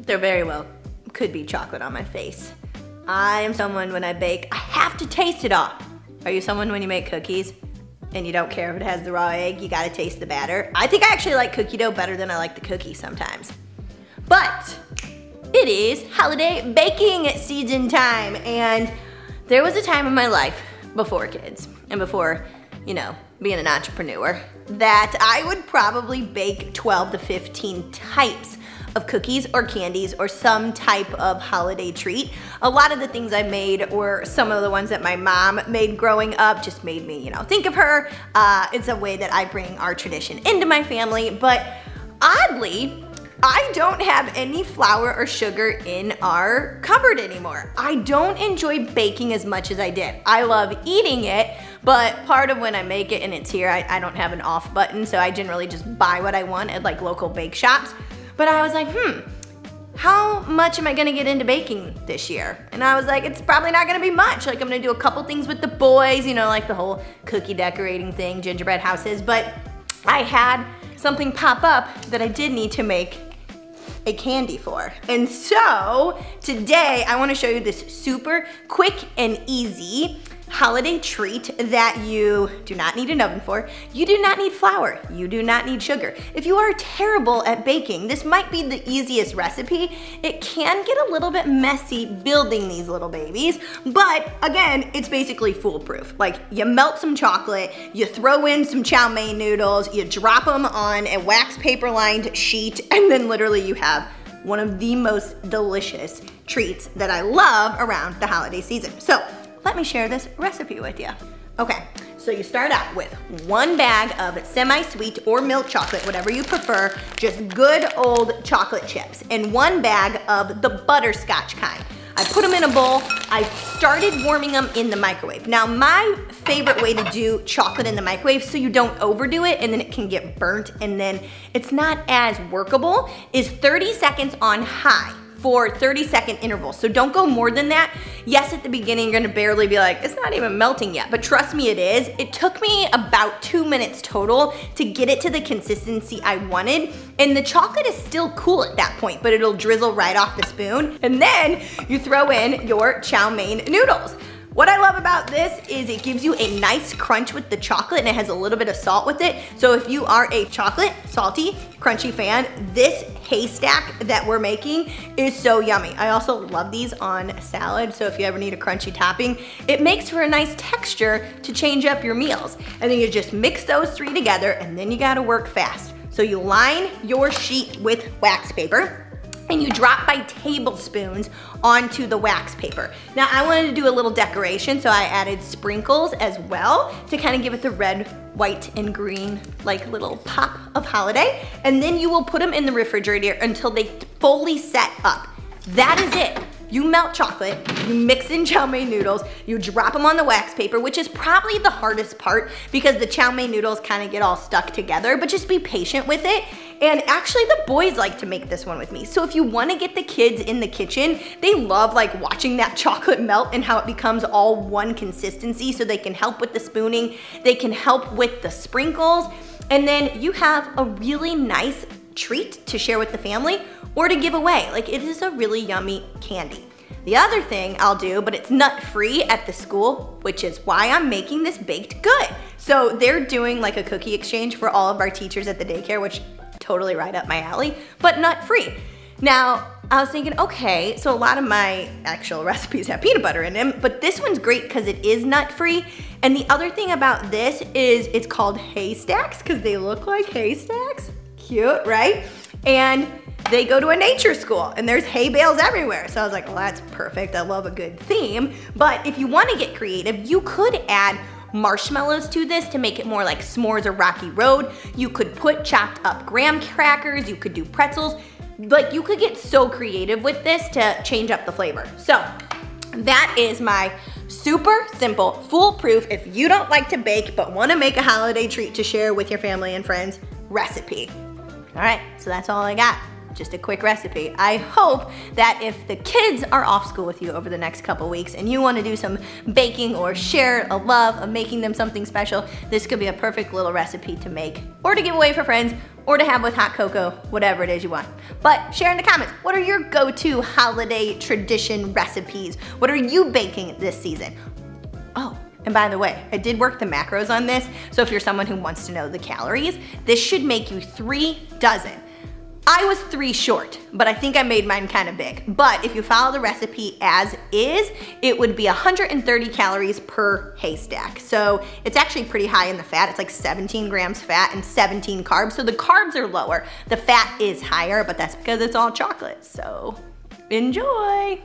there very well could be chocolate on my face. I am someone when I bake, I have to taste it all. Are you someone when you make cookies and you don't care if it has the raw egg, you gotta taste the batter? I think I actually like cookie dough better than I like the cookie sometimes. But it is holiday baking season time, and there was a time in my life before kids and before, you know, being an entrepreneur that I would probably bake 12 to 15 types of cookies or candies or some type of holiday treat. A lot of the things I made were some of the ones that my mom made growing up, just made me, you know, think of her. It's a way that I bring our tradition into my family, but oddly, I don't have any flour or sugar in our cupboard anymore. I don't enjoy baking as much as I did. I love eating it, but part of when I make it and it's here, I don't have an off button, so I generally just buy what I want at like local bake shops. But I was like, how much am I gonna get into baking this year? And I was like, it's probably not gonna be much. Like, I'm gonna do a couple things with the boys, you know, like the whole cookie decorating thing, gingerbread houses, but I had something pop up that I did need to make a candy for. And so today I want to show you this super quick and easy holiday treat that you do not need an oven for. You do not need flour. You do not need sugar. If you are terrible at baking, this might be the easiest recipe. It can get a little bit messy building these little babies, but again, it's basically foolproof. Like, you melt some chocolate, you throw in some chow mein noodles, you drop them on a wax paper lined sheet, and then literally you have one of the most delicious treats that I love around the holiday season. So let me share this recipe with you. Okay, so you start out with 1 bag of semi-sweet or milk chocolate, whatever you prefer, just good old chocolate chips, and 1 bag of the butterscotch kind. I put them in a bowl. I started warming them in the microwave. Now, my favorite way to do chocolate in the microwave so you don't overdo it and then it can get burnt and then it's not as workable is 30 seconds on high for 30-second intervals. So don't go more than that. Yes, at the beginning, you're gonna barely be like, it's not even melting yet, but trust me, it is. It took me about 2 minutes total to get it to the consistency I wanted. And the chocolate is still cool at that point, but it'll drizzle right off the spoon. And then you throw in your chow mein noodles. What I love about this is it gives you a nice crunch with the chocolate and it has a little bit of salt with it. So if you are a chocolate, salty, crunchy fan, this haystack that we're making is so yummy. I also love these on salad, so if you ever need a crunchy topping, it makes for a nice texture to change up your meals. And then you just mix those 3 together and then you gotta work fast. So you line your sheet with wax paper and you drop by tablespoons onto the wax paper. Now, I wanted to do a little decoration, so I added sprinkles as well to kind of give it the red, white, and green, like little pop of holiday. And then you will put them in the refrigerator until they fully set up. That is it. You melt chocolate, you mix in chow mein noodles, you drop them on the wax paper, which is probably the hardest part because the chow mein noodles kind of get all stuck together, but just be patient with it. And actually the boys like to make this one with me. So if you want to get the kids in the kitchen, they love like watching that chocolate melt and how it becomes all one consistency, so they can help with the spooning, they can help with the sprinkles, and then you have a really nice treat to share with the family or to give away. Like, it is a really yummy candy. The other thing I'll do, but it's nut-free at the school, which is why I'm making this baked good. So they're doing like a cookie exchange for all of our teachers at the daycare, which totally right up my alley, but nut-free. Now, I was thinking, okay, so a lot of my actual recipes have peanut butter in them, but this one's great because it is nut-free. And the other thing about this is it's called Haystacks because they look like haystacks. Cute, right? And they go to a nature school and there's hay bales everywhere. So I was like, well, that's perfect. I love a good theme. But if you want to get creative, you could add marshmallows to this to make it more like s'mores or Rocky Road. You could put chopped up graham crackers. You could do pretzels. Like, you could get so creative with this to change up the flavor. So that is my super simple, foolproof, if you don't like to bake but want to make a holiday treat to share with your family and friends, recipe. All right, so that's all I got. just a quick recipe. I hope that if the kids are off school with you over the next couple weeks and you want to do some baking or share a love of making them something special, this could be a perfect little recipe to make or to give away for friends or to have with hot cocoa, whatever it is you want. But share in the comments, what are your go-to holiday tradition recipes? What are you baking this season? Oh, and by the way, I did work the macros on this, so if you're someone who wants to know the calories, this should make you 3 dozen. I was 3 short, but I think I made mine kind of big. But if you follow the recipe as is, it would be 130 calories per haystack. So it's actually pretty high in the fat. It's like 17 grams fat and 17 carbs. So the carbs are lower. The fat is higher, but that's because it's all chocolate. So enjoy.